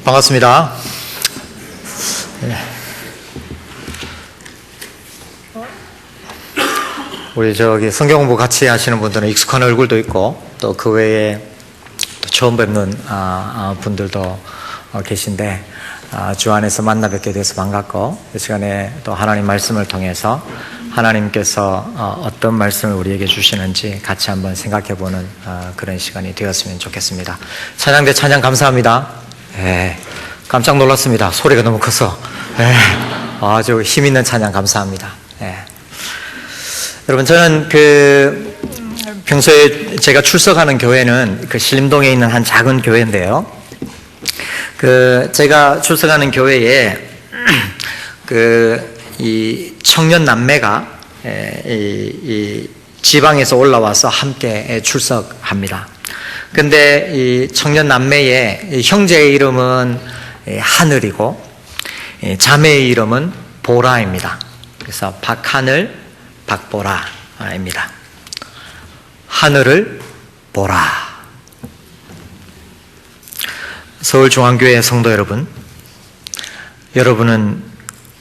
반갑습니다. 우리 성경 공부 같이 하시는 분들은 익숙한 얼굴도 있고 또 그 외에 또 처음 뵙는 분들도 계신데 주 안에서 만나 뵙게 돼서 반갑고, 이 시간에 또 하나님 말씀을 통해서 하나님께서 어떤 말씀을 우리에게 주시는지 같이 한번 생각해보는 그런 시간이 되었으면 좋겠습니다. 찬양대 찬양 감사합니다. 깜짝 놀랐습니다. 소리가 너무 커서. 아주 힘있는 찬양 감사합니다. 여러분, 저는 평소에 제가 출석하는 교회는 신림동에 있는 한 작은 교회인데요. 제가 출석하는 교회에 이 청년 남매가 이 지방에서 올라와서 함께 출석합니다. 근데 이 청년 남매의 형제의 이름은 하늘이고 자매의 이름은 보라입니다. 그래서 박하늘, 박보라입니다. 하늘을 보라. 서울중앙교회 성도 여러분, 여러분은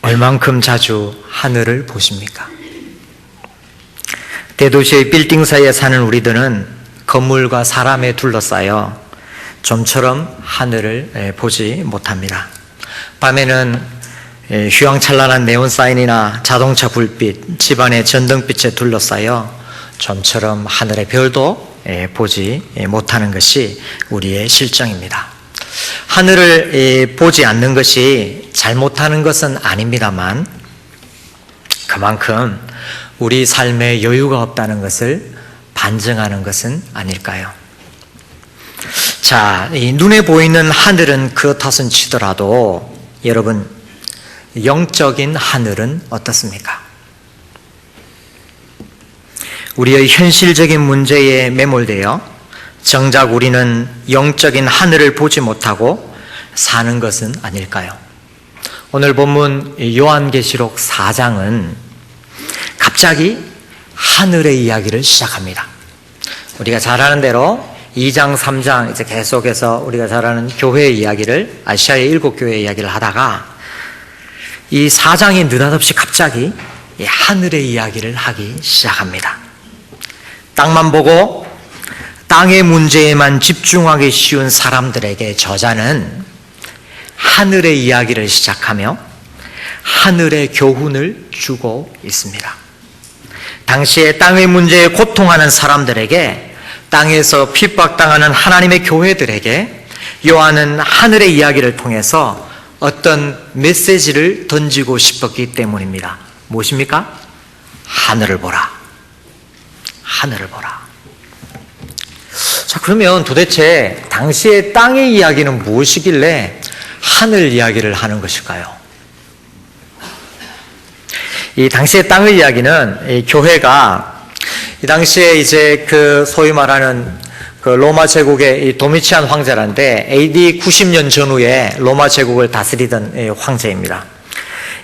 얼만큼 자주 하늘을 보십니까? 대도시의 빌딩 사이에 사는 우리들은 건물과 사람에 둘러싸여 좀처럼 하늘을 보지 못합니다. 밤에는 휘황찬란한 네온사인이나 자동차 불빛, 집안의 전등빛에 둘러싸여 좀처럼 하늘의 별도 보지 못하는 것이 우리의 실정입니다. 하늘을 보지 않는 것이 잘못하는 것은 아닙니다만, 그만큼 우리 삶에 여유가 없다는 것을 반증하는 것은 아닐까요? 자, 이 눈에 보이는 하늘은 그렇다순 치더라도 여러분, 영적인 하늘은 어떻습니까? 우리의 현실적인 문제에 매몰되어 정작 우리는 영적인 하늘을 보지 못하고 사는 것은 아닐까요? 오늘 본문 요한계시록 4장은 갑자기 하늘의 이야기를 시작합니다. 우리가 잘 아는 대로 2장, 3장 이제 계속해서 우리가 잘 아는 교회의 이야기를, 아시아의 7교회의 이야기를 하다가 이 4장이 느닷없이 갑자기 하늘의 이야기를 하기 시작합니다. 땅만 보고 땅의 문제에만 집중하기 쉬운 사람들에게 저자는 하늘의 이야기를 시작하며 하늘의 교훈을 주고 있습니다. 당시에 땅의 문제에 고통하는 사람들에게, 땅에서 핍박당하는 하나님의 교회들에게 요한은 하늘의 이야기를 통해서 어떤 메시지를 던지고 싶었기 때문입니다. 무엇입니까? 하늘을 보라. 하늘을 보라. 자, 그러면 도대체 당시의 땅의 이야기는 무엇이길래 하늘 이야기를 하는 것일까요? 이 당시의 땅의 이야기는 이 교회가 이 당시에 이제 소위 말하는 로마 제국의 이 도미치안 황제란데 AD 90년 전후에 로마 제국을 다스리던 황제입니다.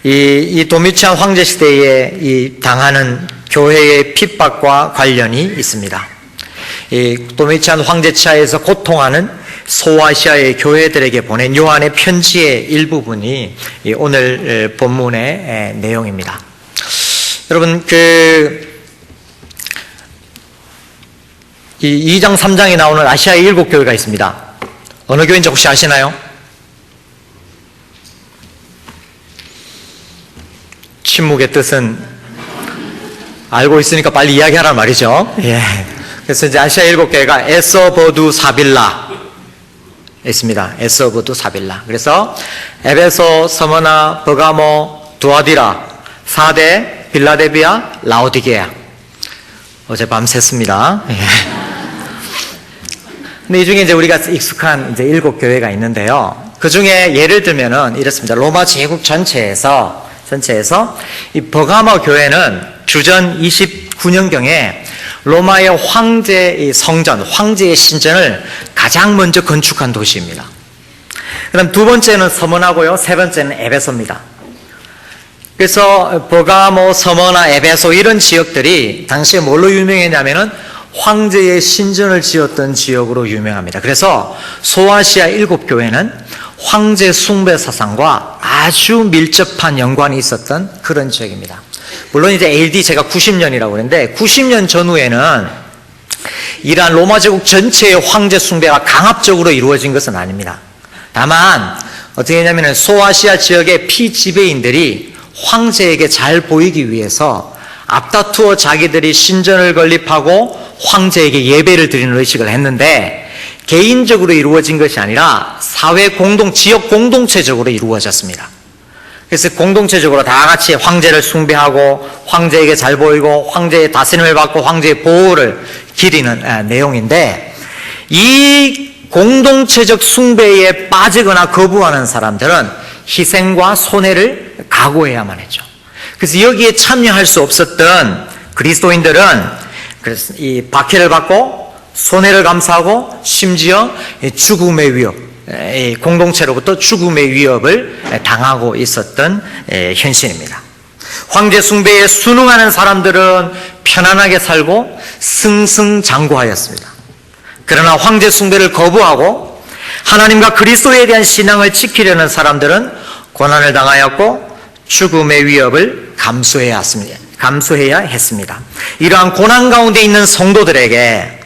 이 도미치안 황제 시대에 이 당하는 교회의 핍박과 관련이 있습니다. 이 도미치안 황제 치하에서 고통하는 소아시아의 교회들에게 보낸 요한의 편지의 일부분이 오늘 본문의 내용입니다. 여러분, 이 2장, 3장에 나오는 아시아의 7교회가 있습니다. 어느 교회인지 혹시 아시나요? 침묵의 뜻은 알고 있으니까 빨리 이야기하란 말이죠. 그래서 이제 아시아 7교회가 에서버두 사빌라 있습니다. 에서버두 사빌라. 그래서 에베소, 서머나, 버가모, 두아디라, 사데, 빌라델비아, 라오디게아. 어제 밤 샜습니다. 근데 이 중에 이제 우리가 익숙한 이제 7교회가 있는데요. 그 중에 예를 들면은 이렇습니다. 로마 제국 전체에서 이 버가모 교회는 주전 29년경에 로마의 황제의 성전, 황제의 신전을 가장 먼저 건축한 도시입니다. 그다음 두 번째는 서머나고요. 세 번째는 에베소입니다. 그래서 버가모, 서머나, 에베소 이런 지역들이 당시에 뭘로 유명했냐면은 황제의 신전을 지었던 지역으로 유명합니다. 그래서 소아시아 7교회는 황제 숭배 사상과 아주 밀접한 연관이 있었던 그런 지역입니다. 물론 이제 AD 제가 90년이라고 그랬는데 90년 전후에는 이러한 로마 제국 전체의 황제 숭배가 강압적으로 이루어진 것은 아닙니다. 다만 어떻게 했냐면 소아시아 지역의 피지배인들이 황제에게 잘 보이기 위해서 앞다투어 자기들이 신전을 건립하고 황제에게 예배를 드리는 의식을 했는데 개인적으로 이루어진 것이 아니라 사회 공동, 지역 공동체적으로 이루어졌습니다. 그래서 공동체적으로 다 같이 황제를 숭배하고 황제에게 잘 보이고 황제의 다스림을 받고 황제의 보호를 기리는 내용인데, 이 공동체적 숭배에 빠지거나 거부하는 사람들은 희생과 손해를 각오해야만 했죠. 그래서 여기에 참여할 수 없었던 그리스도인들은 그래서 이 박해를 받고 손해를 감수하고 심지어 죽음의 위협, 공동체로부터 죽음의 위협을 당하고 있었던 현실입니다. 황제 숭배에 순응하는 사람들은 편안하게 살고 승승장구하였습니다. 그러나 황제 숭배를 거부하고 하나님과 그리스도에 대한 신앙을 지키려는 사람들은 고난을 당하였고 죽음의 위협을 감수해야 했습니다. 이러한 고난 가운데 있는 성도들에게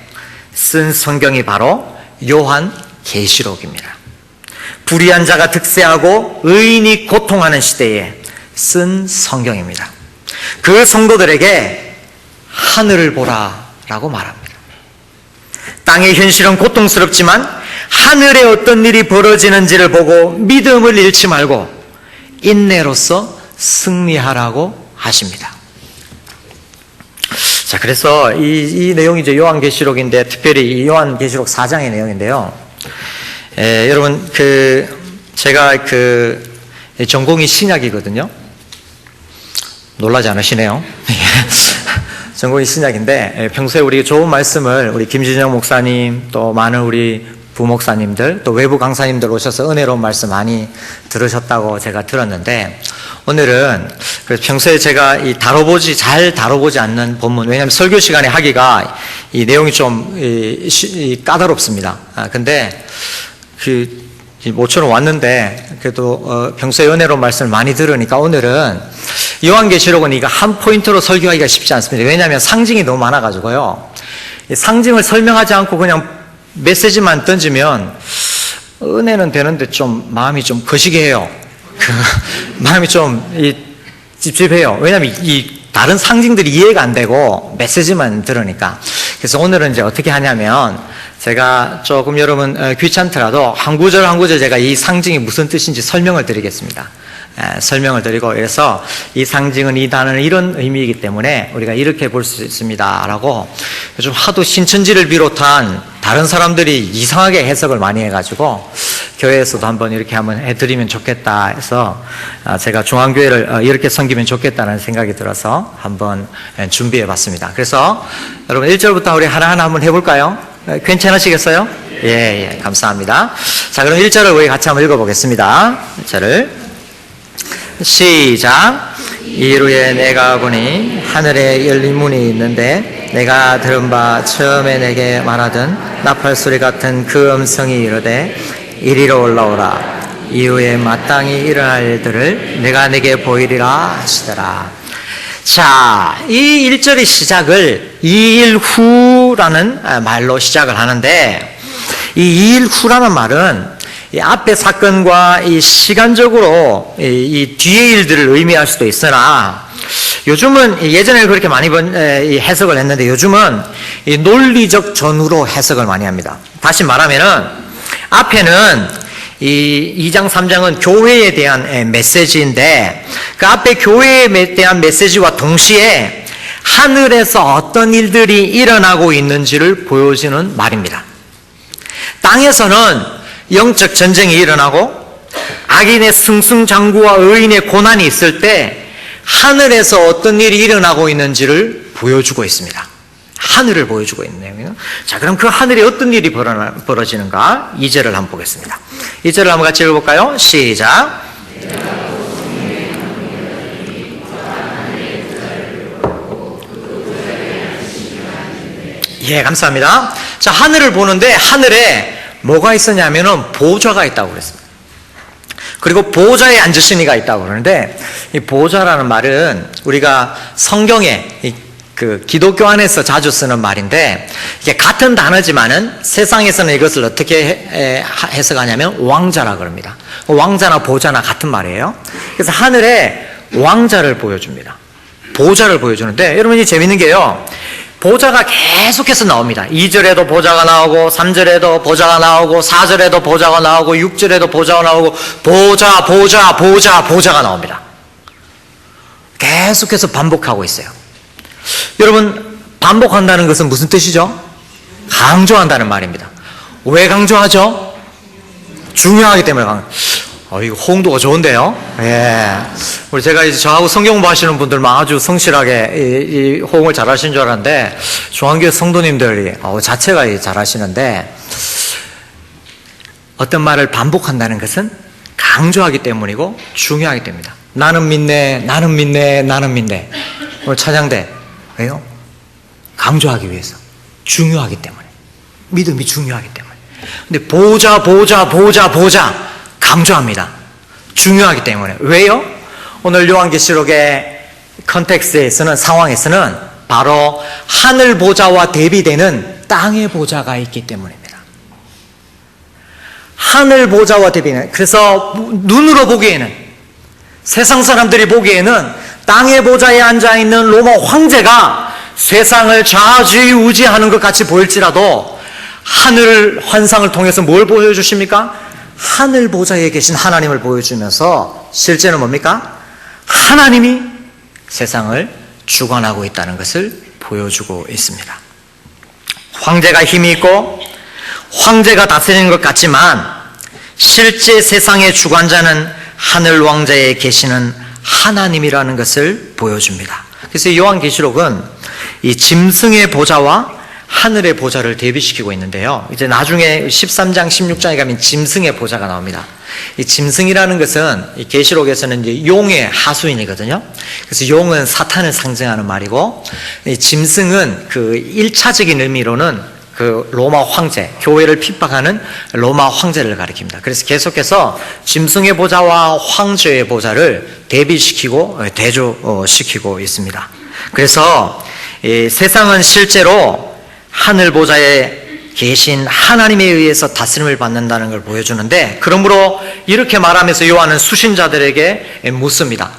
쓴 성경이 바로 요한계시록입니다. 불의한 자가 득세하고 의인이 고통하는 시대에 쓴 성경입니다. 그 성도들에게 하늘을 보라라고 말합니다. 땅의 현실은 고통스럽지만 하늘에 어떤 일이 벌어지는지를 보고 믿음을 잃지 말고 인내로서 승리하라고 하십니다. 자, 그래서 이 내용이 이제 요한계시록인데, 특별히 이 요한계시록 4장의 내용인데요. 여러분, 제가 전공이 신약이거든요. 놀라지 않으시네요. 전공이 신약인데, 평소에 우리 좋은 말씀을 우리 김진영 목사님, 또 많은 우리 부목사님들, 또 외부 강사님들 오셔서 은혜로운 말씀 많이 들으셨다고 제가 들었는데, 오늘은 평소에 제가 잘 다뤄보지 않는 본문, 왜냐하면 설교 시간에 하기가 이 내용이 좀 까다롭습니다. 근데 모처럼 왔는데 그래도 평소에 은혜로운 말씀을 많이 들으니까 오늘은 요한계시록은 이거 한 포인트로 설교하기가 쉽지 않습니다. 왜냐하면 상징이 너무 많아가지고요. 상징을 설명하지 않고 그냥 메시지만 던지면 은혜는 되는데 좀 마음이 좀 거시게 해요. 마음이 좀 찝찝해요. 왜냐하면 이 다른 상징들이 이해가 안 되고 메시지만 들으니까. 그래서 오늘은 이제 어떻게 하냐면 제가 조금 여러분 귀찮더라도 한 구절 한 구절 제가 이 상징이 무슨 뜻인지 설명을 드리겠습니다. 설명을 드리고, 그래서 이 상징은, 이 단어는 이런 의미이기 때문에 우리가 이렇게 볼 수 있습니다 라고 요즘 하도 신천지를 비롯한 다른 사람들이 이상하게 해석을 많이 해가지고 교회에서도 한번 이렇게 한번 해드리면 좋겠다 해서 제가 중앙교회를 이렇게 섬기면 좋겠다는 생각이 들어서 한번 준비해 봤습니다. 그래서 여러분 1절부터 우리 하나하나 한번 해볼까요? 괜찮으시겠어요? 예, 감사합니다. 자, 그럼 1절을 우리 같이 한번 읽어보겠습니다. 1절을 시작. 이후에 내가 보니 하늘에 열린 문이 있는데 내가 들은 바 처음에 내게 말하던 나팔소리 같은 그 음성이 이르되 이리로 올라오라. 이후에 마땅히 일어날 일들을 내가 내게 보이리라 하시더라. 자, 이 1절의 시작을 2일 후라는 말로 시작을 하는데, 이 2일 후라는 말은 이 앞의 사건과 이 시간적으로 이 뒤의 일들을 의미할 수도 있으나, 요즘은 예전에 그렇게 많이 해석을 했는데 요즘은 이 논리적 전후로 해석을 많이 합니다. 다시 말하면은 앞에는 이 2장 3장은 교회에 대한 메시지인데, 그 앞에 교회에 대한 메시지와 동시에 하늘에서 어떤 일들이 일어나고 있는지를 보여주는 말입니다. 땅에서는 영적 전쟁이 일어나고 악인의 승승장구와 의인의 고난이 있을 때 하늘에서 어떤 일이 일어나고 있는지를 보여주고 있습니다. 하늘을 보여주고 있네요. 자, 그럼 그 하늘에 어떤 일이 벌어지는가? 2절을 한번 보겠습니다. 2절을 한번 같이 읽어볼까요? 시작. 예, 감사합니다. 자, 하늘을 보는데 하늘에 뭐가 있었냐면은 보좌가 있다고 그랬습니다. 그리고 보좌에 앉으신 이가 있다고 그러는데, 이 보좌라는 말은 우리가 성경에 그 기독교 안에서 자주 쓰는 말인데, 이게 같은 단어지만은 세상에서는 이것을 어떻게 해석하냐면 왕자라 그럽니다. 왕자나 보좌나 같은 말이에요. 그래서 하늘에 왕자를 보여줍니다. 보좌를 보여주는데, 여러분 이 재밌는 게요, 보좌가 계속해서 나옵니다. 2절에도 보좌가 나오고 3절에도 보좌가 나오고 4절에도 보좌가 나오고 6절에도 보좌가 나오고 보좌가 나옵니다. 계속해서 반복하고 있어요. 여러분, 반복한다는 것은 무슨 뜻이죠? 강조한다는 말입니다. 왜 강조하죠? 중요하기 때문에 이거 호응도가 좋은데요? 예. 우리 제가 이제 저하고 성경 공부하시는 분들만 아주 성실하게 이 호응을 잘 하시는 줄 알았는데, 중앙교회 성도님들이 자체가 잘 하시는데, 어떤 말을 반복한다는 것은 강조하기 때문이고 중요하기 때문입니다. 나는 믿네, 나는 믿네, 나는 믿네. 오늘 찬양대. 왜요? 강조하기 위해서. 중요하기 때문에. 믿음이 중요하기 때문에. 근데 보좌. 강조합니다. 중요하기 때문에. 왜요? 오늘 요한계시록의 컨텍스트에서는, 상황에서는 바로 하늘 보좌와 대비되는 땅의 보좌가 있기 때문입니다. 하늘 보좌와 대비는, 그래서 눈으로 보기에는, 세상 사람들이 보기에는 땅의 보좌에 앉아있는 로마 황제가 세상을 좌지우지하는 것 같이 보일지라도, 하늘 환상을 통해서 뭘 보여주십니까? 하늘 보좌에 계신 하나님을 보여주면서 실제는 뭡니까? 하나님이 세상을 주관하고 있다는 것을 보여주고 있습니다. 황제가 힘이 있고 황제가 다스리는 것 같지만 실제 세상의 주관자는 하늘 왕자에 계시는 하나님이라는 것을 보여줍니다. 그래서 요한계시록은 이 짐승의 보좌와 하늘의 보좌를 대비시키고 있는데요. 이제 나중에 13장, 16장에 가면 짐승의 보좌가 나옵니다. 이 짐승이라는 것은 이 계시록에서는 이제 용의 하수인이거든요. 그래서 용은 사탄을 상징하는 말이고, 이 짐승은 그 1차적인 의미로는 그 로마 황제, 교회를 핍박하는 로마 황제를 가리킵니다. 그래서 계속해서 짐승의 보좌와 황제의 보좌를 대비시키고 대조시키고 있습니다. 그래서 이 세상은 실제로 하늘 보좌에 계신 하나님에 의해서 다스림을 받는다는 걸 보여주는데, 그러므로 이렇게 말하면서 요한은 수신자들에게 묻습니다.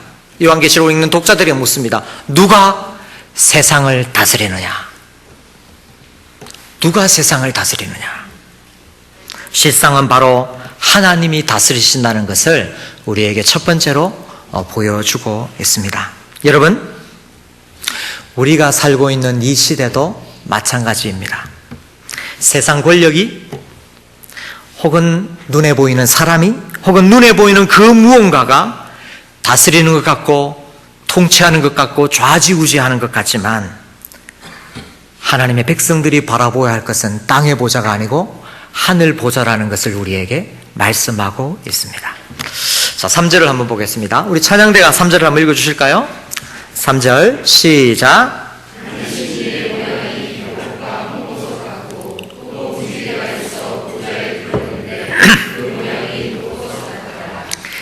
요한계시록 읽는 독자들에게 묻습니다. 누가 세상을 다스리느냐? 누가 세상을 다스리느냐? 실상은 바로 하나님이 다스리신다는 것을 우리에게 첫 번째로 보여주고 있습니다. 여러분, 우리가 살고 있는 이 시대도 마찬가지입니다. 세상 권력이, 혹은 눈에 보이는 사람이, 혹은 눈에 보이는 그 무언가가 다스리는 것 같고 통치하는 것 같고 좌지우지하는 것 같지만, 하나님의 백성들이 바라보아야 할 것은 땅의 보좌가 아니고 하늘 보좌라는 것을 우리에게 말씀하고 있습니다. 자, 3절을 한번 보겠습니다. 우리 찬양대가 3절을 한번 읽어주실까요? 3절 시작.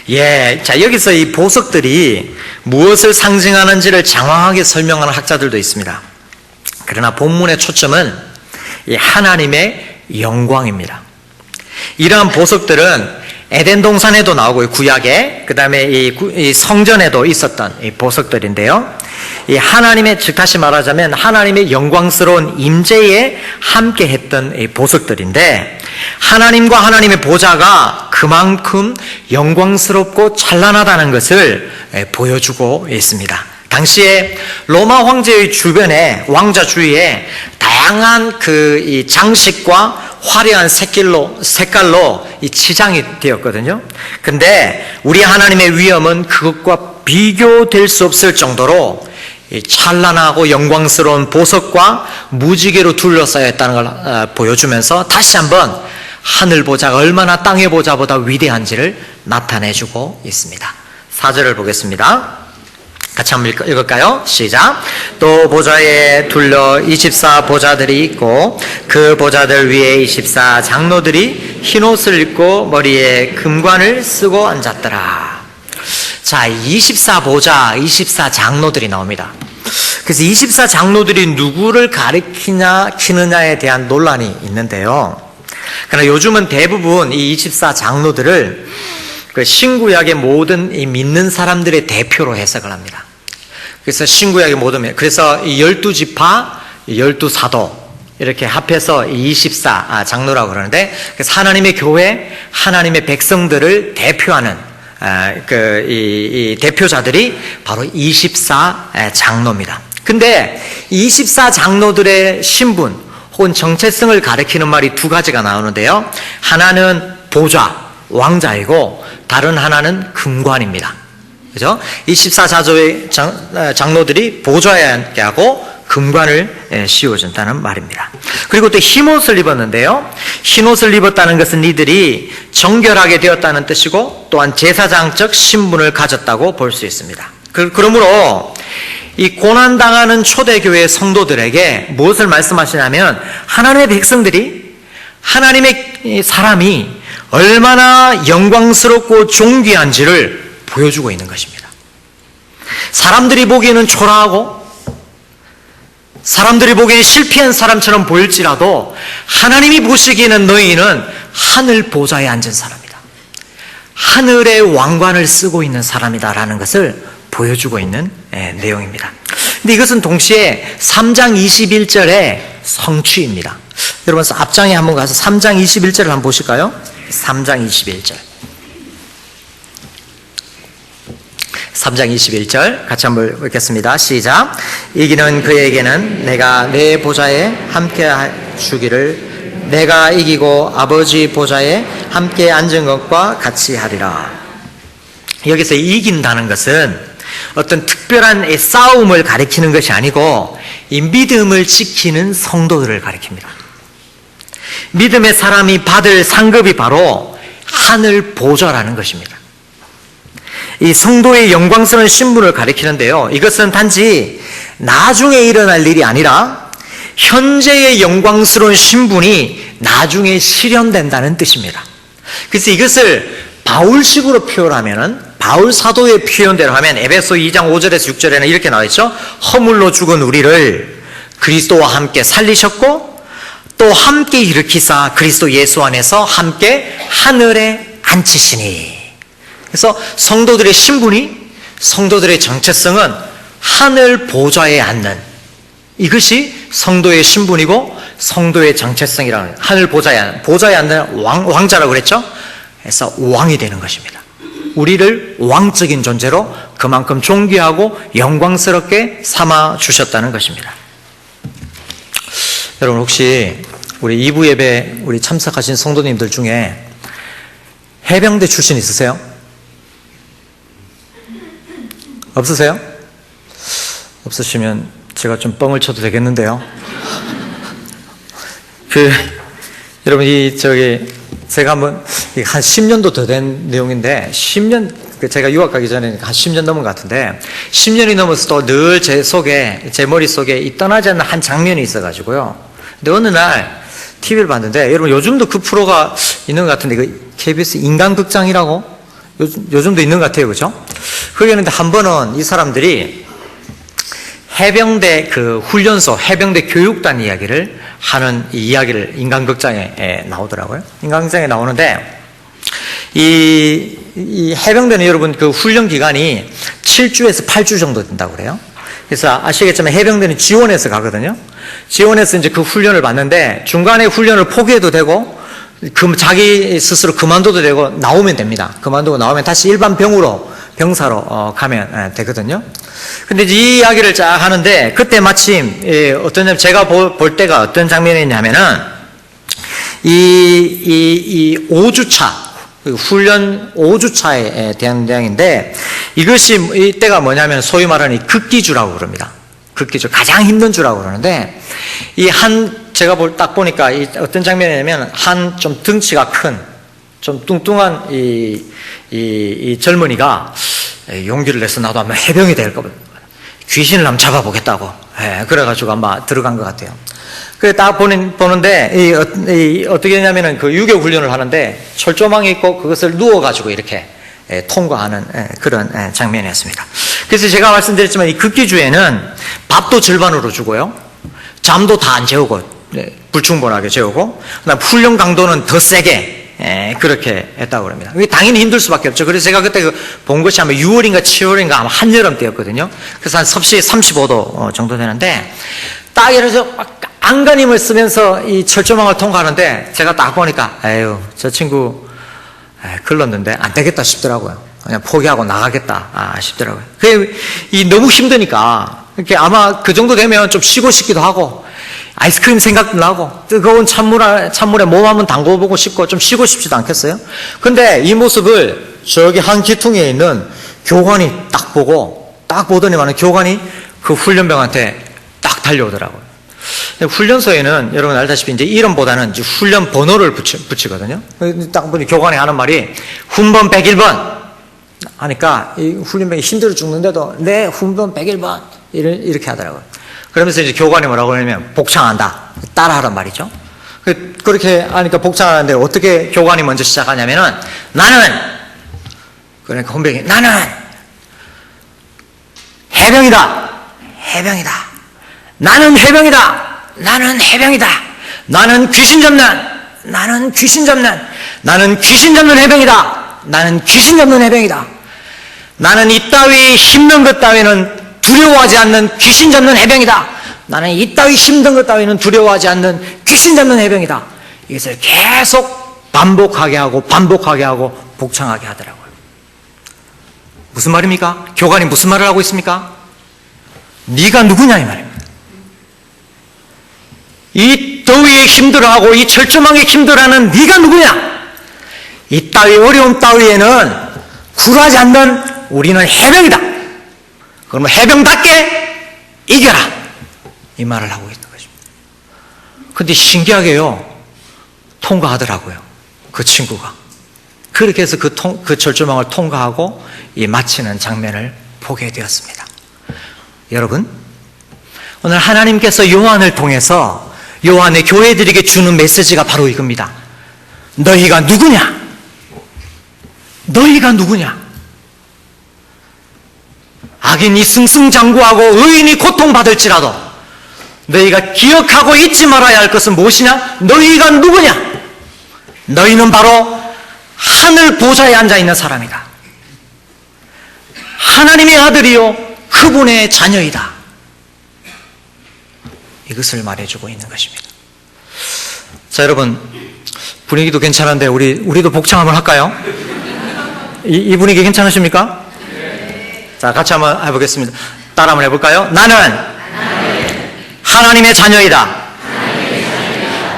예, 자, 여기서 이 보석들이 무엇을 상징하는지를 장황하게 설명하는 학자들도 있습니다. 그러나 본문의 초점은 이 하나님의 영광입니다. 이러한 보석들은 에덴 동산에도 나오고, 구약에, 그 다음에 이 성전에도 있었던 이 보석들인데요. 이 하나님의, 즉 다시 말하자면 하나님의 영광스러운 임재에 함께 했던 이 보석들인데, 하나님과 하나님의 보좌가 그만큼 영광스럽고 찬란하다는 것을 보여주고 있습니다. 당시에 로마 황제의 주변에, 왕자 주위에 다양한 이 장식과 화려한 색깔로 이 치장이 되었거든요. 근데 우리 하나님의 위엄은 그것과 비교될 수 없을 정도로 이 찬란하고 영광스러운 보석과 무지개로 둘러싸여 있다는 걸 보여주면서 다시 한번 하늘 보좌가 얼마나 땅의 보좌보다 위대한지를 나타내주고 있습니다. 4절을 보겠습니다. 같이 한번 읽을까요? 시작. 또 보좌에 둘러 24 보좌들이 있고 그 보좌들 위에 24 장로들이 흰옷을 입고 머리에 금관을 쓰고 앉았더라. 자, 24 보좌, 24 장로들이 나옵니다. 그래서 24 장로들이 누구를 가리키느냐에 대한 논란이 있는데요. 그러나 요즘은 대부분 이 24 장로들을 그 신구약의 모든 이 믿는 사람들의 대표로 해석을 합니다. 그래서 신구약의 모든, 그래서 이 12지파, 12사도 이렇게 합해서 24 장로라고 그러는데, 그래서 하나님의 교회, 하나님의 백성들을 대표하는 이 대표자들이 바로 24 장로입니다. 근데 24 장로들의 신분 혹은 정체성을 가리키는 말이 두 가지가 나오는데요. 하나는 보좌, 왕자이고 다른 하나는 금관입니다. 그죠? 24 장로들이 보좌에 앉게 하고 금관을 씌워준다는 말입니다. 그리고 또 흰옷을 입었는데요. 흰옷을 입었다는 것은 이들이 정결하게 되었다는 뜻이고 또한 제사장적 신분을 가졌다고 볼 수 있습니다. 그러므로 이 고난당하는 초대교회 성도들에게 무엇을 말씀하시냐면 하나님의 백성들이, 하나님의 사람이 얼마나 영광스럽고 존귀한지를 보여주고 있는 것입니다. 사람들이 보기에는 초라하고 사람들이 보기에는 실패한 사람처럼 보일지라도 하나님이 보시기에는 너희는 하늘 보좌에 앉은 사람이다. 하늘의 왕관을 쓰고 있는 사람이다라는 것을 보여주고 있는 내용입니다. 근데 이것은 동시에 3장 21절의 성취입니다. 여러분 앞장에 한번 가서 3장 21절을 한번 보실까요? 3장 21절. 3장 21절 같이 한번 읽겠습니다. 시작. 이기는 그에게는 내가 내 보좌에 함께 주기를 내가 이기고 아버지 보좌에 함께 앉은 것과 같이 하리라. 여기서 이긴다는 것은 어떤 특별한 싸움을 가리키는 것이 아니고 이 믿음을 지키는 성도들을 가리킵니다. 믿음의 사람이 받을 상급이 바로 하늘 보좌라는 것입니다. 이 성도의 영광스러운 신분을 가리키는데요. 이것은 단지 나중에 일어날 일이 아니라 현재의 영광스러운 신분이 나중에 실현된다는 뜻입니다. 그래서 이것을 바울식으로 표현하면은, 바울 사도의 표현대로 하면 에베소 2장 5절에서 6절에는 이렇게 나와 있죠. 허물로 죽은 우리를 그리스도와 함께 살리셨고 또 함께 일으키사 그리스도 예수 안에서 함께 하늘에 앉히시니. 그래서 성도들의 신분이, 성도들의 정체성은 하늘 보좌에 앉는, 이것이 성도의 신분이고 성도의 정체성이라는, 하늘 보좌에 앉는 왕자라고 그랬죠. 그래서 왕이 되는 것입니다. 우리를 왕적인 존재로 그만큼 존귀하고 영광스럽게 삼아 주셨다는 것입니다. 여러분 혹시 우리 2부 예배 우리 참석하신 성도님들 중에 해병대 출신 있으세요? 없으세요? 없으시면 제가 좀 뻥을 쳐도 되겠는데요. 여러분 제가 한번 한 10년도 더 된 내용인데 10년, 제가 유학 가기 전에 한 10년 넘은 것 같은데 10년이 넘어서도 늘 제 머릿속에 이 떠나지 않는 한 장면이 있어가지고요. 근데 어느 날 TV를 봤는데, 여러분 요즘도 그 프로가 있는 것 같은데, 그 KBS 인간극장이라고 요즘도 있는 것 같아요. 그죠? 거기는 한 번은 이 사람들이 해병대 그 훈련소, 해병대 교육단 이야기를 하는 이야기를 인간극장에 나오더라고요. 인간극장에 나오는데, 이 해병대는 여러분 그 훈련 기간이 7주에서 8주 정도 된다고 그래요. 그래서 아시겠지만 해병대는 지원해서 가거든요. 지원해서 이제 그 훈련을 받는데 중간에 훈련을 포기해도 되고, 자기 스스로 그만둬도 되고, 나오면 됩니다. 그만두고 나오면 다시 일반 병사로 가면 되거든요. 근데 이 이야기를 쫙 하는데, 그때 마침 제가 볼 때가 어떤 장면이냐면은 이 5주차 훈련 5주차에 대한 내용인데, 이때가 뭐냐면 소위 말하는 극기주라고 그럽니다. 극기주, 가장 힘든 주라고 그러는데, 제가 딱 보니까 어떤 장면이냐면 좀 덩치가 큰, 좀 뚱뚱한 이 젊은이가 용기를 내서 나도 한번 해병이 될 거거든. 귀신을 한번 잡아보겠다고. 예, 그래가지고 아마 들어간 것 같아요. 그래 딱 보는데 어떻게 되냐면은 그 유교 훈련을 하는데 철조망이 있고 그것을 누워가지고 이렇게 통과하는 그런 장면이었습니다. 그래서 제가 말씀드렸지만 이 극기주에는 밥도 절반으로 주고요, 잠도 다 안 재우고 불충분하게 재우고, 그다음 훈련 강도는 더 세게 그렇게 했다고 합니다. 이게 당연히 힘들 수밖에 없죠. 그래서 제가 그때 본 것이 아마 6월인가 7월인가 아마 한여름 때였거든요. 그래서 한 섭씨 35도 정도 되는데 딱 이래서 안간힘을 쓰면서 이 철조망을 통과하는데 제가 딱 보니까 에휴 저 친구 글렀는데 안 되겠다 싶더라고요. 그냥 포기하고 나가겠다 싶더라고요. 이 너무 힘드니까 이렇게 아마 그 정도 되면 좀 쉬고 싶기도 하고 아이스크림 생각도 나고 뜨거운 찬물에 몸 한번 담궈보고 싶고 좀 쉬고 싶지도 않겠어요? 근데 이 모습을 저기 한 기퉁에 있는 교관이 딱 보더니만 교관이 그 훈련병한테 딱 달려오더라고요. 훈련소에는 여러분 알다시피 이제 이름보다는 이제 훈련 번호를 붙이거든요. 딱 보니 교관이 하는 말이 훈번 101번 하니까 이 훈련병이 힘들어 죽는데도 네 훈번 101번 이렇게 하더라고요. 그러면서 이제 교관이 뭐라고 하냐면 복창한다, 따라하란 말이죠. 그렇게 하니까 복창하는데 어떻게 교관이 먼저 시작하냐면은 그러니까 훈병이 나는 해병이다. 나는 해병이다. 나는 귀신 잡는 해병이다. 나는 이따위 힘든 것 따위는 두려워하지 않는 귀신 잡는 해병이다. 나는 이따위 힘든 것 따위는 두려워하지 않는 귀신 잡는 해병이다. 이것을 계속 반복하게 하고 복창하게 하더라고요. 무슨 말입니까? 교관이 무슨 말을 하고 있습니까? 네가 누구냐 이 말입니다. 이 더위에 힘들어하고 이 철조망에 힘들어하는 네가 누구냐? 이 따위 어려움 따위에는 굴하지 않는 우리는 해병이다. 그러면 해병답게 이겨라, 이 말을 하고 있는 것입니다. 근데 신기하게요, 통과하더라고요, 그 친구가. 그렇게 해서 그 철조망을 통과하고 마치는 장면을 보게 되었습니다. 여러분, 오늘 하나님께서 요한을 통해서 요한의 교회들에게 주는 메시지가 바로 이겁니다. 너희가 누구냐? 악인이 승승장구하고 의인이 고통받을지라도 너희가 기억하고 잊지 말아야 할 것은 무엇이냐? 너희가 누구냐? 너희는 바로 하늘 보좌에 앉아있는 사람이다. 하나님의 아들이요 그분의 자녀이다. 이것을 말해주고 있는 것입니다. 자, 여러분, 분위기도 괜찮은데 우리도 복창 한번 할까요? 이 분위기 괜찮으십니까? 자, 같이 한번 해보겠습니다. 따라 한번 해볼까요? 나는 하나님의 자녀이다.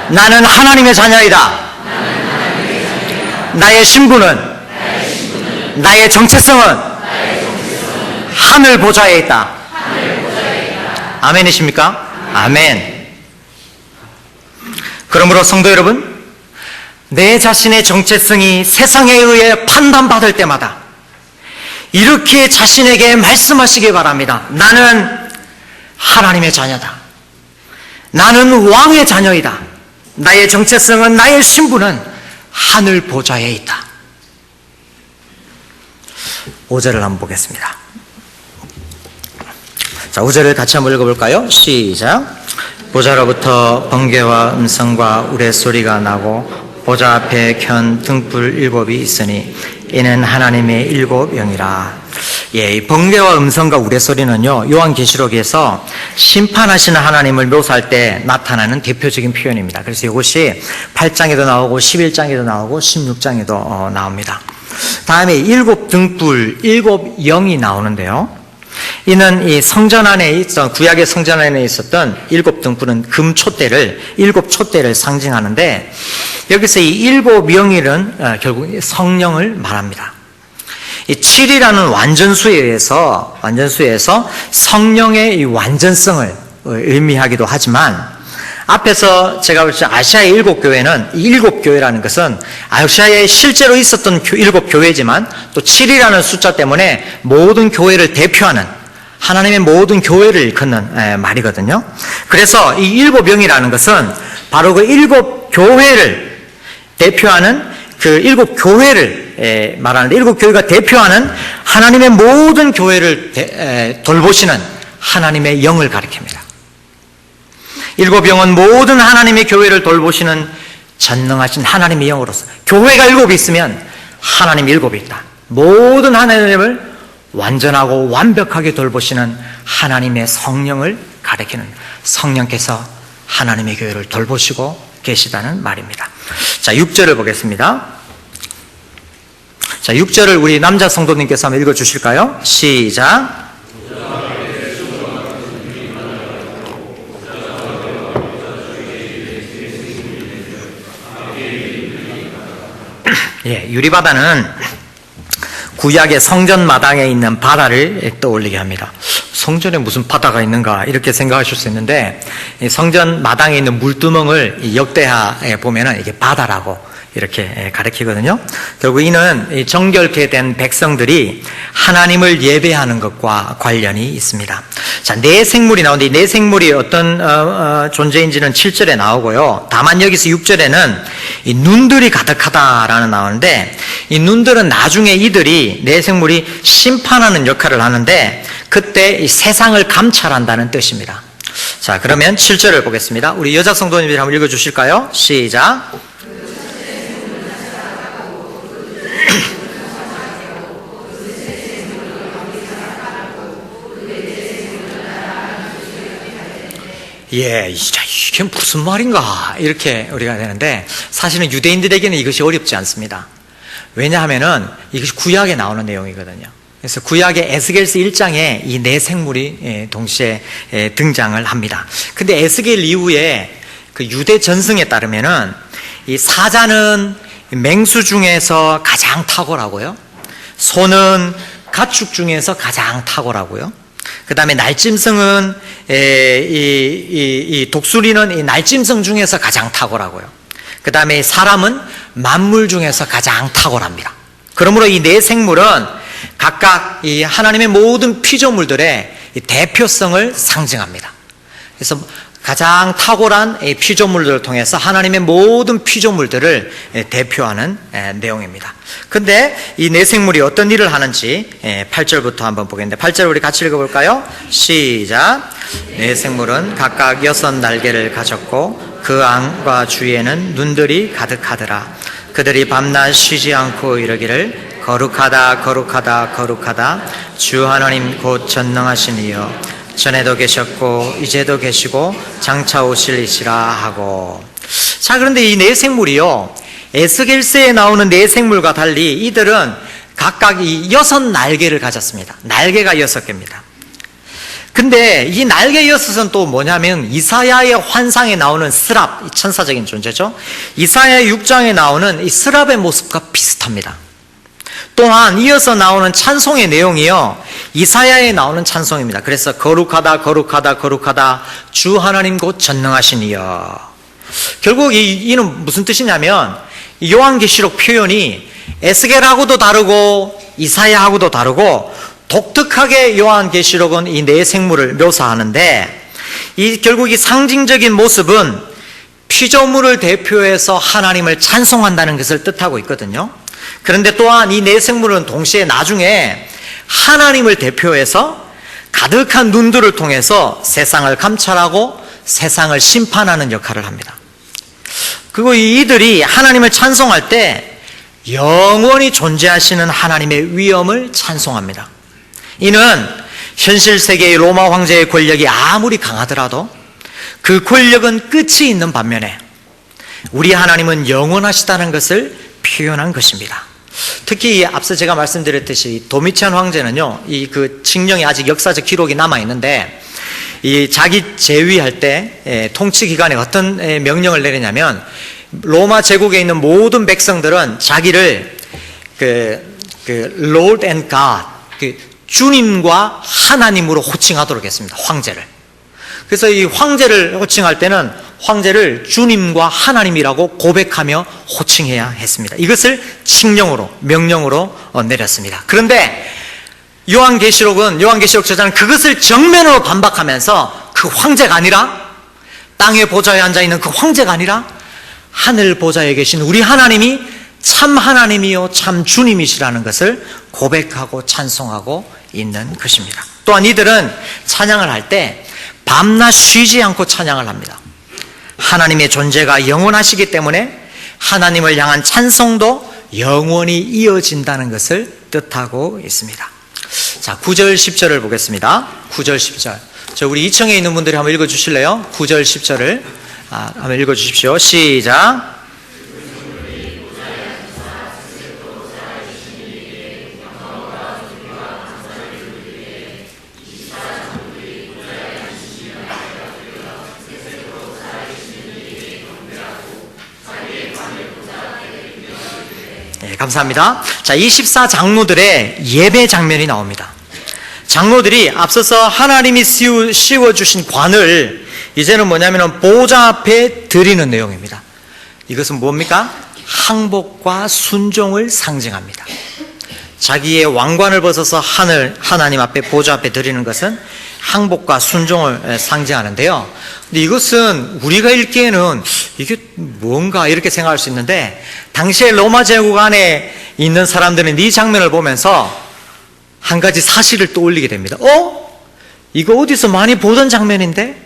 나는 하나님의 자녀이다. 나의 신분은, 나의 정체성은 하늘 보좌에 있다. 아멘이십니까? 아멘. 그러므로 성도 여러분, 내 자신의 정체성이 세상에 의해 판단받을 때마다 이렇게 자신에게 말씀하시기 바랍니다. 나는 하나님의 자녀다. 나는 왕의 자녀이다. 나의 정체성은, 나의 신분은 하늘 보좌에 있다. 5절을 한번 보겠습니다. 자, 5절을 같이 한번 읽어볼까요? 시작. 보좌로부터 번개와 음성과 우레소리가 나고 보좌 앞에 켠 등불 7이 있으니 이는 하나님의 7 영이라. 이 번개와 음성과 우레소리는요, 요한계시록에서 심판하시는 하나님을 묘사할 때 나타나는 대표적인 표현입니다. 그래서 이것이 8장에도 나오고 11장에도 나오고 16장에도 나옵니다. 다음에 7 등불, 7 영이 나오는데요, 이는 이 성전 안에 있던, 구약의 성전 안에 있었던 7 등불은 금촛대를, 7 촛대를 상징하는데, 여기서 이 7 영일은 결국 성령을 말합니다. 이 7이라는 완전수에 의해서 성령의 이 완전성을 의미하기도 하지만, 앞에서 제가 볼 때 아시아의 7교회는, 이 7교회라는 것은 아시아에 실제로 있었던 7교회지만 또 7이라는 숫자 때문에 모든 교회를 대표하는 하나님의 모든 교회를 일컫는 말이거든요. 그래서 이 일곱 영이라는 것은 바로 그 일곱 교회를 대표하는 그 일곱 교회를 말하는데, 일곱 교회가 대표하는 하나님의 모든 교회를 돌보시는 하나님의 영을 가리킵니다. 일곱 영은 모든 하나님의 교회를 돌보시는 전능하신 하나님의 영으로서, 교회가 일곱이 있으면 하나님이 일곱이 있다. 모든 하나님을 완전하고 완벽하게 돌보시는 하나님의 성령을 가리키는, 성령께서 하나님의 교회를 돌보시고 계시다는 말입니다. 자, 6절을 보겠습니다. 자, 6절을 우리 남자 성도님께서 한번 읽어주실까요? 시작. 예, 유리바다는 구약의 성전 마당에 있는 바다를 떠올리게 합니다. 성전에 무슨 바다가 있는가 이렇게 생각하실 수 있는데, 성전 마당에 있는 물두멍을 역대하에 보면은 이게 바다라고 이렇게 가리키거든요. 결국 이는 정결케 된 백성들이 하나님을 예배하는 것과 관련이 있습니다. 자, 네 생물이 나오는데, 이 네 생물이 어떤 존재인지는 7절에 나오고요. 다만 여기서 6절에는 이 눈들이 가득하다라는 나오는데, 이 눈들은 나중에 이들이 네 생물이 심판하는 역할을 하는데, 그때 이 세상을 감찰한다는 뜻입니다. 자, 그러면 7절을 보겠습니다. 우리 여자 성도님들이 한번 읽어주실까요? 시작. 예, 이게 무슨 말인가 이렇게 우리가 되는데, 사실은 유대인들에게는 이것이 어렵지 않습니다. 왜냐하면은 이것이 구약에 나오는 내용이거든요. 그래서 구약의 에스겔서 1장에 이 네 생물이 동시에 등장을 합니다. 근데 에스겔 이후에 그 유대 전승에 따르면은 이 사자는 맹수 중에서 가장 탁월하고요, 소는 가축 중에서 가장 탁월하고요, 그 다음에 날짐승은 이 독수리는 이 날짐승 중에서 가장 탁월하고요, 그 다음에 사람은 만물 중에서 가장 탁월합니다. 그러므로 이 네 생물은 각각 이 하나님의 모든 피조물들의 대표성을 상징합니다. 그래서 가장 탁월한 피조물들을 통해서 하나님의 모든 피조물들을 대표하는 내용입니다. 근데 이 네 생물이 어떤 일을 하는지 8절부터 한번 보겠는데, 8절 우리 같이 읽어볼까요? 시작. 네 생물은 각각 6 날개를 가졌고 그 안과 주위에는 눈들이 가득하더라. 그들이 밤낮 쉬지 않고 이르기를 거룩하다 거룩하다 거룩하다 주 하나님 곧 전능하신 이여, 전에도 계셨고 이제도 계시고 장차 오실 이시라 하고. 자, 그런데 이 네 생물이요, 에스겔서에 나오는 네 생물과 달리 이들은 각각 이 6 날개를 가졌습니다. 날개가 6개입니다. 근데 이 날개 6은 또 뭐냐면 이사야의 환상에 나오는 스랍, 천사적인 존재죠. 이사야 6장에 나오는 이 스랍의 모습과 비슷합니다. 또한 이어서 나오는 찬송의 내용이요, 이사야에 나오는 찬송입니다. 그래서 거룩하다 거룩하다 거룩하다 주 하나님 곧 전능하신 이여. 결국 이는 무슨 뜻이냐면, 요한계시록 표현이 에스겔하고도 다르고 이사야하고도 다르고 독특하게 요한계시록은 이 네 생물을 묘사하는데, 결국 이 상징적인 모습은 피조물을 대표해서 하나님을 찬송한다는 것을 뜻하고 있거든요. 그런데 또한 이 네 생물은 동시에 나중에 하나님을 대표해서 가득한 눈들을 통해서 세상을 감찰하고 세상을 심판하는 역할을 합니다. 그리고 이들이 하나님을 찬송할 때 영원히 존재하시는 하나님의 위엄을 찬송합니다. 이는 현실 세계의 로마 황제의 권력이 아무리 강하더라도 그 권력은 끝이 있는 반면에 우리 하나님은 영원하시다는 것을 표현한 것입니다. 특히 앞서 제가 말씀드렸듯이 도미치안 황제는요, 이 그 칙령이 아직 역사적 기록이 남아 있는데, 이 자기 제위할 때 통치 기간에 어떤 명령을 내리냐면, 로마 제국에 있는 모든 백성들은 자기를 Lord and God, 주님과 하나님으로 호칭하도록 했습니다. 황제를. 그래서 이 황제를 호칭할 때는 황제를 주님과 하나님이라고 고백하며 호칭해야 했습니다. 이것을 칙령으로, 명령으로 내렸습니다. 그런데 요한계시록 저자는 그것을 정면으로 반박하면서 그 황제가 아니라, 땅의 보좌에 앉아있는 그 황제가 아니라 하늘 보좌에 계신 우리 하나님이 참 하나님이요 참 주님이시라는 것을 고백하고 찬송하고 있는 것입니다. 또한 이들은 찬양을 할 때 밤낮 쉬지 않고 찬양을 합니다. 하나님의 존재가 영원하시기 때문에 하나님을 향한 찬송도 영원히 이어진다는 것을 뜻하고 있습니다. 자, 9절 10절을 보겠습니다. 9절 10절. 우리 2층에 있는 분들이 한번 읽어 주실래요? 9절 10절을 한번 읽어 주십시오. 시작. 네, 감사합니다. 자, 24장로들의 예배 장면이 나옵니다. 장로들이 앞서서 하나님이 씌워주신 관을 이제는 뭐냐면 보좌 앞에 드리는 내용입니다. 이것은 뭡니까? 항복과 순종을 상징합니다. 자기의 왕관을 벗어서 하나님 앞에 보좌 앞에 드리는 것은 항복과 순종을 상징하는데요. 근데 이것은 우리가 읽기에는 이게 뭔가 이렇게 생각할 수 있는데, 당시에 로마 제국 안에 있는 사람들은 이 장면을 보면서 한 가지 사실을 떠올리게 됩니다. 이거 어디서 많이 보던 장면인데?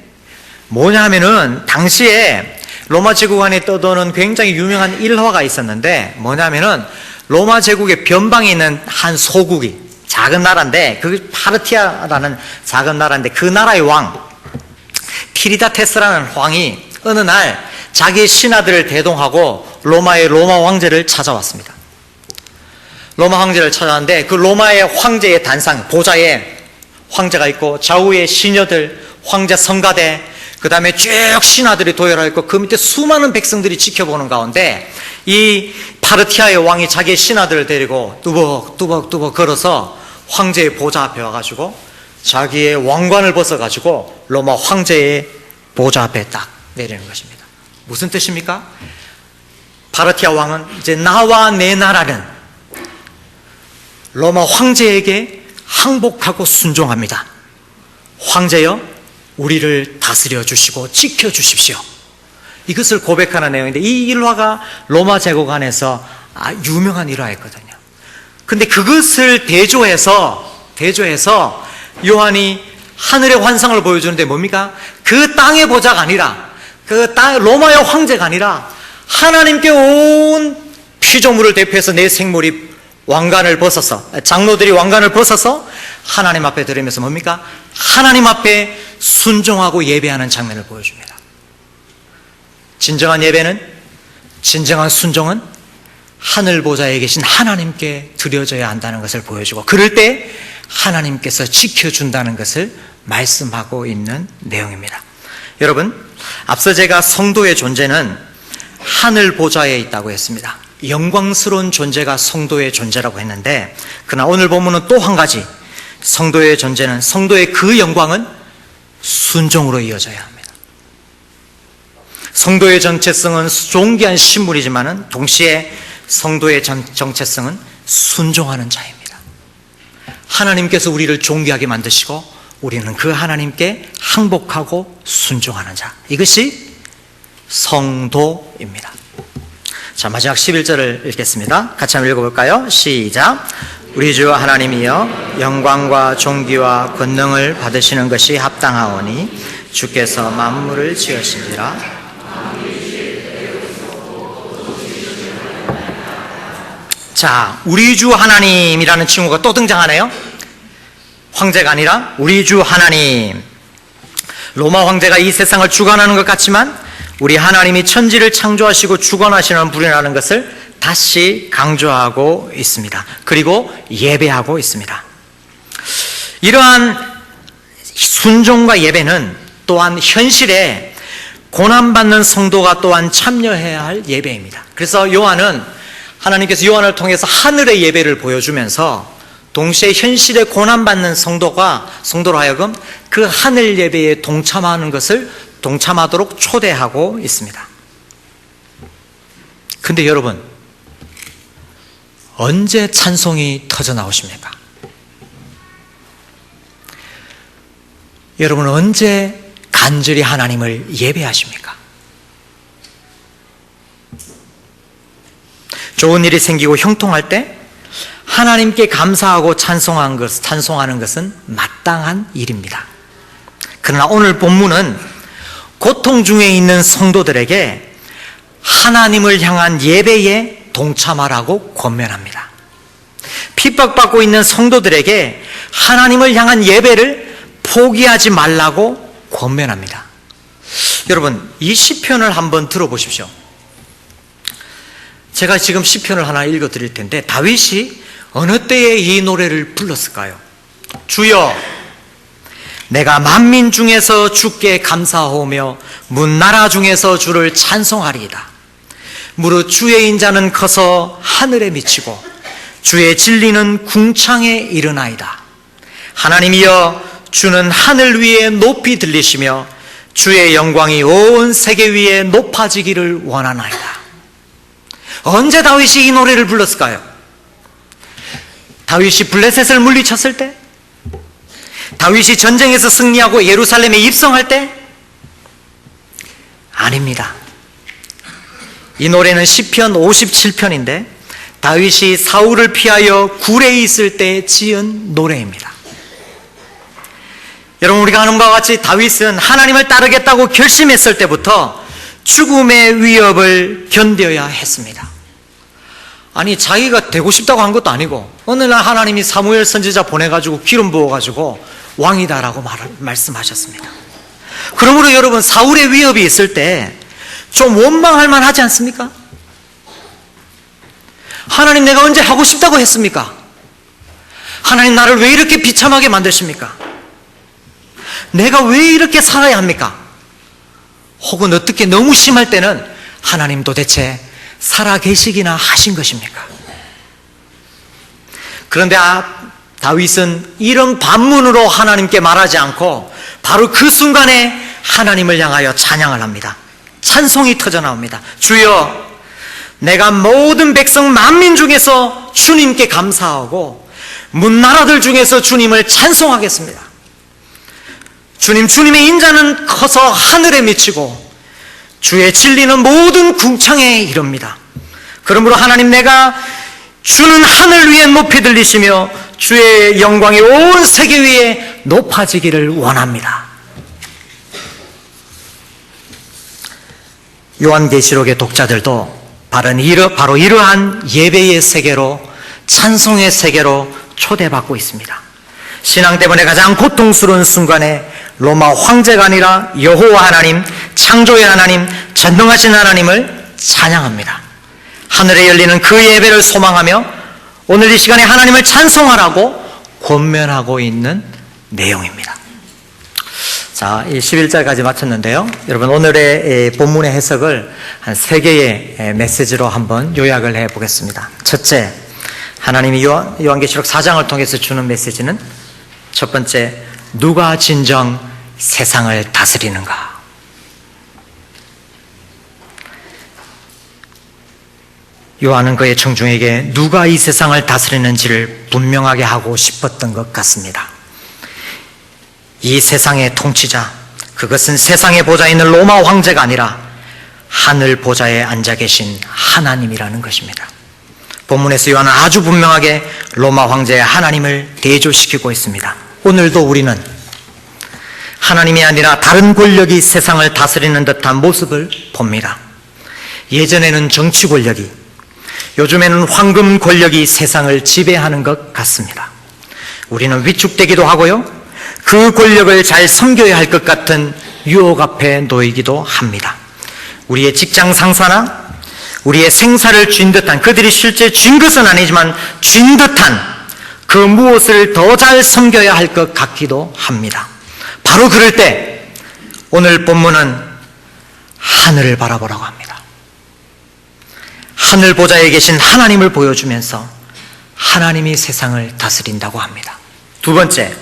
뭐냐 하면은 당시에 로마 제국 안에 떠도는 굉장히 유명한 일화가 있었는데, 뭐냐면은 로마 제국의 변방에 있는 한 소국이, 작은 나라인데, 그 파르티아라는 작은 나라인데, 그 나라의 왕 티리다테스라는 왕이 어느 날 자기의 신하들을 대동하고 로마 황제를 찾아왔습니다. 로마 황제를 찾아왔는데, 그 로마의 황제의 단상, 보좌에 황제가 있고 좌우에 시녀들, 황제 성가대, 그 다음에 쭉 신하들이 도열하여 있고 그 밑에 수많은 백성들이 지켜보는 가운데 이 파르티아의 왕이 자기의 신하들을 데리고 뚜벅뚜벅 걸어서 황제의 보좌 앞에 와가지고 자기의 왕관을 벗어가지고 로마 황제의 보좌 앞에 딱 내리는 것입니다. 무슨 뜻입니까? 파르티아 왕은 이제 나와 내 나라는 로마 황제에게 항복하고 순종합니다. 황제여, 우리를 다스려 주시고 지켜 주십시오. 이것을 고백하는 내용인데, 이 일화가 로마 제국 안에서 유명한 일화였거든요. 근데 그것을 대조해서 요한이 하늘의 환상을 보여주는데 뭡니까? 그 땅의 보좌가 아니라, 로마의 황제가 아니라 하나님께 온 피조물을 대표해서 내 생물이 왕관을 벗어서, 장로들이 왕관을 벗어서 하나님 앞에 드리면서 뭡니까? 하나님 앞에 순종하고 예배하는 장면을 보여줍니다. 진정한 예배는, 진정한 순종은 하늘 보좌에 계신 하나님께 드려져야 한다는 것을 보여주고, 그럴 때 하나님께서 지켜준다는 것을 말씀하고 있는 내용입니다. 여러분, 앞서 제가 성도의 존재는 하늘 보좌에 있다고 했습니다. 영광스러운 존재가 성도의 존재라고 했는데, 그러나 오늘 본문은 또 한 가지, 성도의 존재는, 성도의 그 영광은 순종으로 이어져야 합니다. 성도의 정체성은 존귀한 신물이지만 동시에 성도의 정체성은 순종하는 자입니다. 하나님께서 우리를 존귀하게 만드시고 우리는 그 하나님께 항복하고 순종하는 자, 이것이 성도입니다. 자, 마지막 11절을 읽겠습니다. 같이 한번 읽어볼까요? 시작. 우리 주 하나님이여, 영광과 존귀와 권능을 받으시는 것이 합당하오니 주께서 만물을 지으신지라. 자, 우리 주 하나님이라는 칭호가 또 등장하네요. 황제가 아니라 우리 주 하나님. 로마 황제가 이 세상을 주관하는 것 같지만 우리 하나님이 천지를 창조하시고 주관하시는 분이라는 것을 다시 강조하고 있습니다. 그리고 예배하고 있습니다. 이러한 순종과 예배는 또한 현실에 고난받는 성도가 또한 참여해야 할 예배입니다. 그래서 하나님께서 요한을 통해서 하늘의 예배를 보여주면서 동시에 현실에 고난받는 성도로 하여금 그 하늘 예배에 동참하도록 초대하고 있습니다. 근데 여러분, 언제 찬송이 터져 나오십니까? 여러분은 언제 간절히 하나님을 예배하십니까? 좋은 일이 생기고 형통할 때 하나님께 감사하고 찬송하는 것은 마땅한 일입니다. 그러나 오늘 본문은 고통 중에 있는 성도들에게 하나님을 향한 예배에 동참하라고 권면합니다. 핍박받고 있는 성도들에게 하나님을 향한 예배를 포기하지 말라고 권면합니다. 여러분, 이 시편을 한번 들어보십시오. 제가 지금 시편을 하나 읽어드릴 텐데 다윗이 어느 때에 이 노래를 불렀을까요? 주여, 내가 만민 중에서 주께 감사하오며 문나라 중에서 주를 찬송하리이다. 무릇 주의 인자는 커서 하늘에 미치고 주의 진리는 궁창에 이르나이다. 하나님이여, 주는 하늘 위에 높이 들리시며 주의 영광이 온 세계 위에 높아지기를 원하나이다. 언제 다윗이 이 노래를 불렀을까요? 다윗이 블레셋을 물리쳤을 때? 다윗이 전쟁에서 승리하고 예루살렘에 입성할 때? 아닙니다. 이 노래는 시편 57편인데 다윗이 사울을 피하여 굴에 있을 때 지은 노래입니다. 여러분, 우리가 아는 바와 같이 다윗은 하나님을 따르겠다고 결심했을 때부터 죽음의 위협을 견뎌야 했습니다. 아니, 자기가 되고 싶다고 한 것도 아니고 어느 날 하나님이 사무엘 선지자 보내가지고 기름 부어가지고 왕이다라고 말씀하셨습니다. 그러므로 여러분, 사울의 위협이 있을 때 좀 원망할 만하지 않습니까? 하나님, 내가 언제 하고 싶다고 했습니까? 하나님, 나를 왜 이렇게 비참하게 만드십니까? 내가 왜 이렇게 살아야 합니까? 혹은 어떻게 너무 심할 때는 하나님, 도대체 살아계시기나 하신 것입니까? 그런데 다윗은 이런 반문으로 하나님께 말하지 않고 바로 그 순간에 하나님을 향하여 찬양을 합니다. 찬송이 터져나옵니다. 주여, 내가 모든 백성 만민 중에서 주님께 감사하고 문나라들 중에서 주님을 찬송하겠습니다. 주님의 인자는 커서 하늘에 미치고 주의 진리는 모든 궁창에 이릅니다. 그러므로 하나님, 내가 주는 하늘 위에 높이 들리시며 주의 영광이 온 세계 위에 높아지기를 원합니다. 요한계시록의 독자들도 바로 이러한 예배의 세계로, 찬송의 세계로 초대받고 있습니다. 신앙 때문에 가장 고통스러운 순간에 로마 황제가 아니라 여호와 하나님, 창조의 하나님, 전능하신 하나님을 찬양합니다. 하늘에 열리는 그 예배를 소망하며 오늘 이 시간에 하나님을 찬송하라고 권면하고 있는 내용입니다. 자, 이 11절까지 마쳤는데요. 여러분, 오늘의 본문의 해석을 한 3개의 메시지로 한번 요약을 해보겠습니다. 첫째, 하나님이 요한계시록 4장을 통해서 주는 메시지는 첫 번째, 누가 진정 세상을 다스리는가? 요한은 그의 청중에게 누가 이 세상을 다스리는지를 분명하게 하고 싶었던 것 같습니다. 이 세상의 통치자, 그것은 세상의 보좌에 있는 로마 황제가 아니라 하늘 보좌에 앉아 계신 하나님이라는 것입니다. 본문에서 요한은 아주 분명하게 로마 황제의 하나님을 대조시키고 있습니다. 오늘도 우리는 하나님이 아니라 다른 권력이 세상을 다스리는 듯한 모습을 봅니다. 예전에는 정치 권력이, 요즘에는 황금 권력이 세상을 지배하는 것 같습니다. 우리는 위축되기도 하고요, 그 권력을 잘 섬겨야 할 것 같은 유혹 앞에 놓이기도 합니다. 우리의 직장 상사나 우리의 생사를 쥔 듯한, 그들이 실제 쥔 것은 아니지만 쥔 듯한 그 무엇을 더 잘 섬겨야 할 것 같기도 합니다. 바로 그럴 때 오늘 본문은 하늘을 바라보라고 합니다. 하늘 보좌에 계신 하나님을 보여주면서 하나님이 세상을 다스린다고 합니다. 두 번째,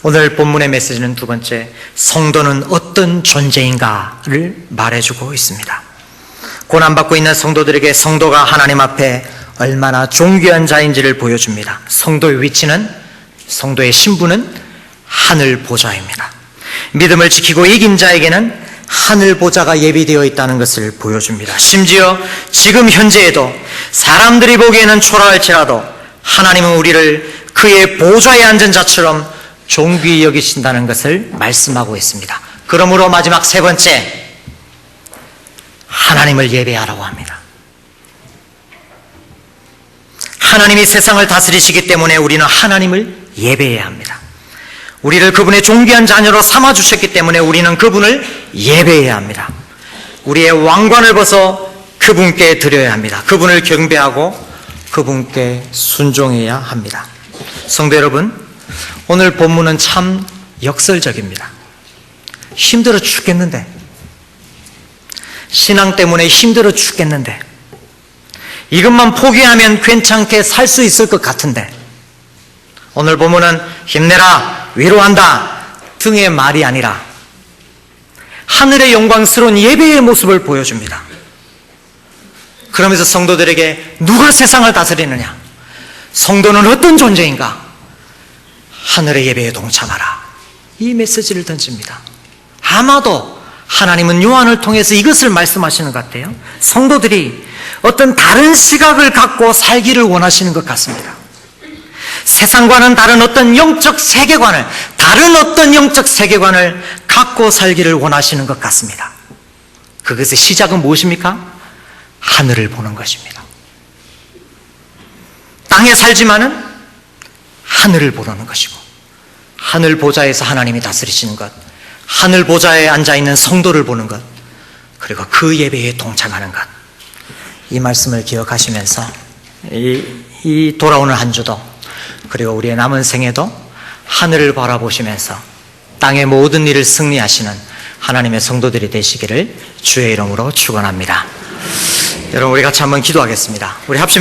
오늘 본문의 메시지는 두 번째, 성도는 어떤 존재인가를 말해주고 있습니다. 고난받고 있는 성도들에게 성도가 하나님 앞에 얼마나 존귀한 자인지를 보여줍니다. 성도의 위치는, 성도의 신분은 하늘 보좌입니다. 믿음을 지키고 이긴 자에게는 하늘 보좌가 예비되어 있다는 것을 보여줍니다. 심지어 지금 현재에도 사람들이 보기에는 초라할지라도 하나님은 우리를 그의 보좌에 앉은 자처럼 존귀히 여기신다는 것을 말씀하고 있습니다. 그러므로 마지막 세 번째, 하나님을 예배하라고 합니다. 하나님이 세상을 다스리시기 때문에 우리는 하나님을 예배해야 합니다. 우리를 그분의 존귀한 자녀로 삼아주셨기 때문에 우리는 그분을 예배해야 합니다. 우리의 왕관을 벗어 그분께 드려야 합니다. 그분을 경배하고 그분께 순종해야 합니다. 성도 여러분, 오늘 본문은 참 역설적입니다. 힘들어 죽겠는데, 신앙 때문에 힘들어 죽겠는데, 이것만 포기하면 괜찮게 살 수 있을 것 같은데, 오늘 본문은 힘내라, 위로한다 등의 말이 아니라 하늘의 영광스러운 예배의 모습을 보여줍니다. 그러면서 성도들에게 누가 세상을 다스리느냐? 성도는 어떤 존재인가? 하늘의 예배에 동참하라. 이 메시지를 던집니다. 아마도 하나님은 요한을 통해서 이것을 말씀하시는 것 같아요. 성도들이 어떤 다른 시각을 갖고 살기를 원하시는 것 같습니다. 세상과는 다른 어떤 영적 세계관을, 갖고 살기를 원하시는 것 같습니다. 그것의 시작은 무엇입니까? 하늘을 보는 것입니다. 땅에 살지만은 하늘을 보는 것이고, 하늘 보좌에서 하나님이 다스리시는 것, 하늘 보좌에 앉아있는 성도를 보는 것, 그리고 그 예배에 동참하는 것, 이 말씀을 기억하시면서 이 돌아오는 한 주도, 그리고 우리의 남은 생에도 하늘을 바라보시면서 땅의 모든 일을 승리하시는 하나님의 성도들이 되시기를 주의 이름으로 축원합니다. 여러분, 우리 같이 한번 기도하겠습니다. 우리 합심